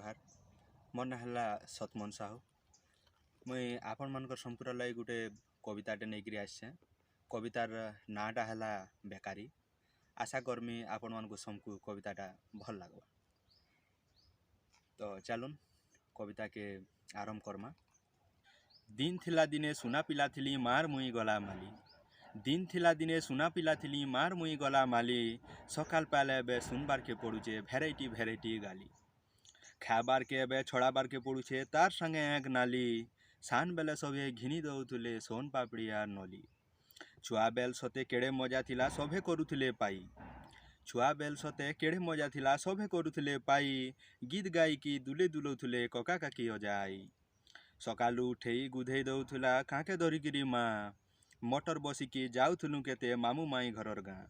जुहार मोर ना हला सतमन साहू मुई आपण मानकर संपूर्ण लई गुटे कविताटे नहीं आसे कवितार नाटा हला बेकारी। आशा करमी आपण मानक सबको कविताटा भल लगवा। तो चलुन कविता के आरंभ करमा। दिन थिला दिने सुना पिला थिली मार मुई गला माली। दिन थिला दिने सुना पिला थिली मार मुई गला माली। सकाल पाले बे सुनबार के पड़ुचे भेराइटी भेराइटी गाली। खाबार के एबे छड़ाबार के पड़ुचे तार संगे एक नाली। सान बेले सभे घिनी दउथुले सोन पापड़ी आर नली। छुआ बेल सते केड़े मजा थिला सभे करुथुले पाई। छुआ बेल सते केड़े मजा थिला सभे करुथुले पाई। गीत गाई की दुले दुलौथुले कका काकी अजाई। सकालू उठेई गुधेई दउथुला काके धरिकिरी माँ। मोटर बसिकी जाउथुलु केते मामू माई घरर गाँ।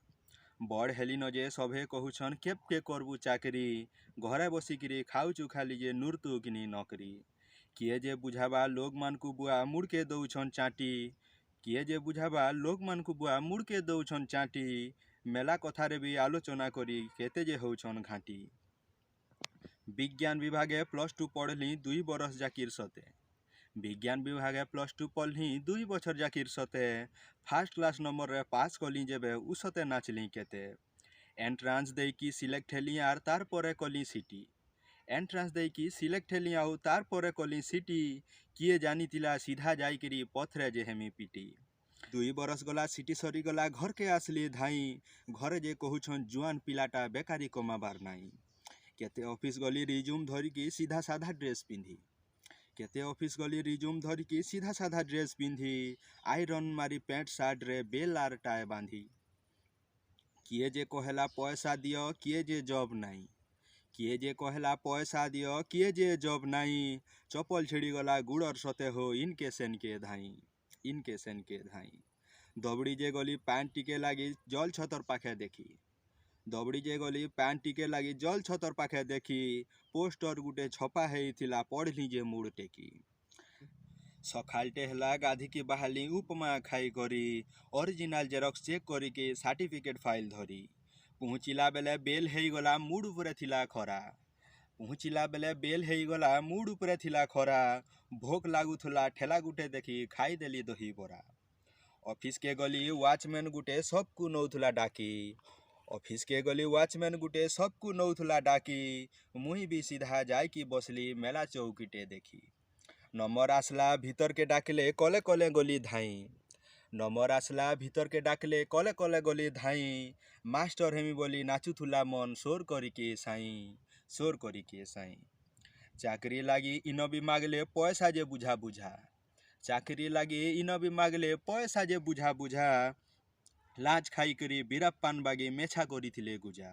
बड़ हेली न जे सभे कहुछन केप के करबू चाकरी। घरे बसिकिरी खाउचु खाली जे नुरतु किनी नौकरी। किए जे बुझाबा लोग मानकु बुआ मुड़के दउछन चाटी। किए जे बुझाबा लोग मानकु बुआ मुड़के दउछन चाटी। मेला कथारे भी आलोचना करी केते जे होउछन घाटी। विज्ञान विभागे +2 पढ़ली 2 बरस जाकिर सते। विज्ञान विभागे +2 पढ़ली 2 बछर जाकिर सते। फर्स्ट क्लास नंबर रे पास कली जेबे उसते नाचली केते। एंट्रांस दे की सिलेक्ट हेली आर तार परे कली सिटी। एंट्रांस दे की सिलेक्ट हेली आउ तार परे कली सिटी। किए जानी तिला सीधा जाई करी पथरे जे हेमी पिटी। 2 बरस गला सिटी सरी गला घर के आसली धाई। घरे जे कहुछन जुआन पिलाटा बेकारी कमाबार नाई। केते ऑफिस गली रिज्यूम धरी की सीधा साधा ड्रेस पिंधी। केते ऑफिस गली रिज्यूम धरी की सीधा साधा ड्रेस पिंधी। आयरन मारी पैंट सार्ट रे बेल आर टाई बांधी। किए जे कहेला पैसा दियो किए जे जॉब नाई। किए जे कहेला पैसा दियो किए जे जॉब नाई। चपल छिड़ी गला गुड़र सते हो इनके सेन के धाई। इनके सेन के धाई। दबड़ी जे गली पैंट टिके लागी जल छतर पाखे देखी। दबड़ी जे गली पैंट टिके लागी जल छतर पाखे देखी। पोस्टर गुटे छपा हेइथिला पढ़ली जे मुड़ टेकी। सखालटे हला गाधी की बहाली उपमा खाई करी। ओरिजिनल जेरक्स चेक करी के सर्टिफिकेट फाइल धरी। पहुँचिला बेले बेल हेई गला मुड़ उपरे थिला खरा। पहुँचिला बेले बेल हेई गला मुड़ उपरे थिला खरा। भोक लागुथुला ठेला गुटे देखी खाई देली दही बरा। ऑफिस के गली वॉचमैन गुटे सबकु नौथुला डाकी। ऑफिस के गली वॉचमैन गुटे सबकु नौथुला डाकी। मुई भी सीधा जाई की बसली मेला चौकीटे देखी। नंबर आसला भीतर के डाकले कले कले गली धाई। नंबर आसला भीतर के डाकले कले कले गली धाई। मास्टर हेमी बोली नाचुथुला मन सोर करी के साई। सोर करी के साई। चाकरी लागी इन भी मागले पैसा जे बुझा बुझा। चाकरी लागी इन भी मागले पैसा जे बुझा बुझा। लाज खाई करी बीराप्पान बागी मेछा करी थिले गुजा।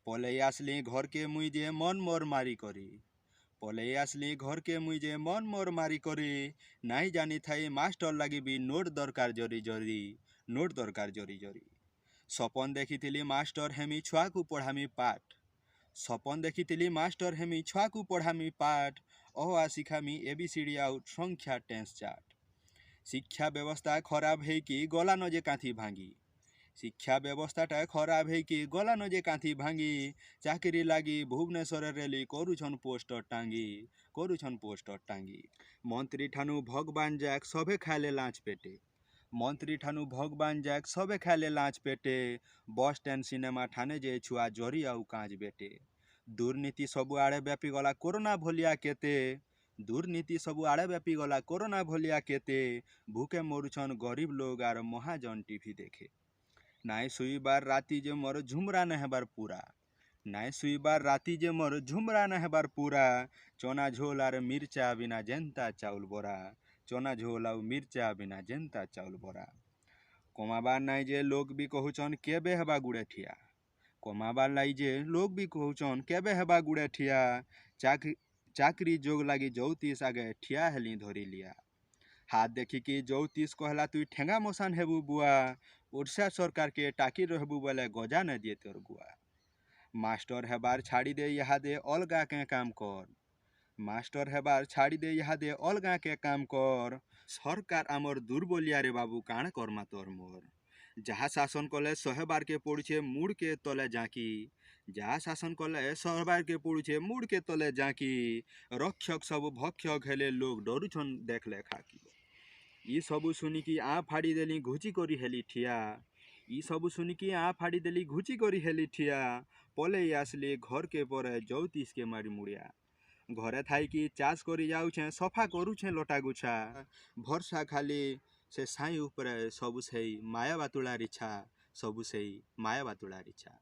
पले आसली घर के मुई जे मन मोर मारी करी। पले आसली घर के मुई जे मन मोर मारी करी। नाई जानी थाई मास्टर लागी भी नोट दरकार जरी जरी। नोट दरकार जरी जरी। सपन देखी थिली मास्टर हेमी छुआ को पढ़ामी पाठ। सपन देखी थिली मास्टर हेमी छुआ को पढ़ामी पाठ। अ शिखामी ABCD आउट संख्या टेंस चार्ट। शिक्षा व्यवस्था खराब है कि गला नजे कांथी भांगी। शिक्षा व्यवस्थाटा खराब है कि गला नजे कांथी भांगी। चाकरी लागी भुवनेश्वर रेली करुछन पोस्टर टांगी। करुछन पोस्टर टांगी। मंत्री ठानु भगवान जाक सभे खाले लाच पेटे। मंत्री ठानु भगवान जाक सभे खाले लाच पेटे। बस स्टैंड सिनेमा ठाने जे छुआ जरी आउ कांच बेटे। दुर्नीति सबु आड़े व्यापी गला कोरोना भोलिया केते। दुर्नीति सबु आड़े व्यापी गला कोरोना भोलिया केते। भूखे मरुछन गरीब लोग आर महाजन टीवी देखे। नाई सुईबार राती जे मोर झुमरा नहेबार पूरा। नाई सुईबार राती जे मोर झुमरा नहेबार पूरा। चना झोल आर मिर्चा बिना जेंता चाउल बोरा। चना झोल आउ मिर्चा बिना जेंता चाउल बोरा। कमाबार नाई जे लोग भी कहुचन केबे हेबा गुड़े ठिया। कमाबार लाई जे लोग भी कहुचन केबे हेबा गुड़े ठिया। चाकरी जोग लागी जौतीस आगे ठिया हेली धरी लिया। हाथ देखी कि जौतीस कहला तुई ठेंगा मसान हेबू बुआ। ओडिशा सरकार के टाकी रहबू बोले गजा न दिए तोर गुआ। मास्टर हेबार छाड़ी दे यहाँ दे अलगा के काम कर। मास्टर हेबार छाड़ी दे यहाँ दे अलगा के काम कर। सरकार आमर दुर्बलिया रे बाबू काण करमा तोर मोर। जहाँ शासन कले 100 बार के पड़छे मुड़ के तले जाकी। जा शासन कले सरबार के पड़ुछे मुड़ के तले जाकी रक्षक सब भक्षक हेले लोग डरुछन देखले खाकी ई सबु सुनिकी आ फाड़ी देली घुची करी हेली ठिया ई सबु सुनिकी आ फाड़ी देली घुची करी हेली ठिया पले आसली घर के परे जौतीस के मारी मुड़िया घरे थाई कि चाष करी जाऊछे सफा करूछे लटा गुछा भरसा खाली से साई ऊपर सबु सेई माया बातुळार इच्छा सबु सेई माया बातुळार इच्छा।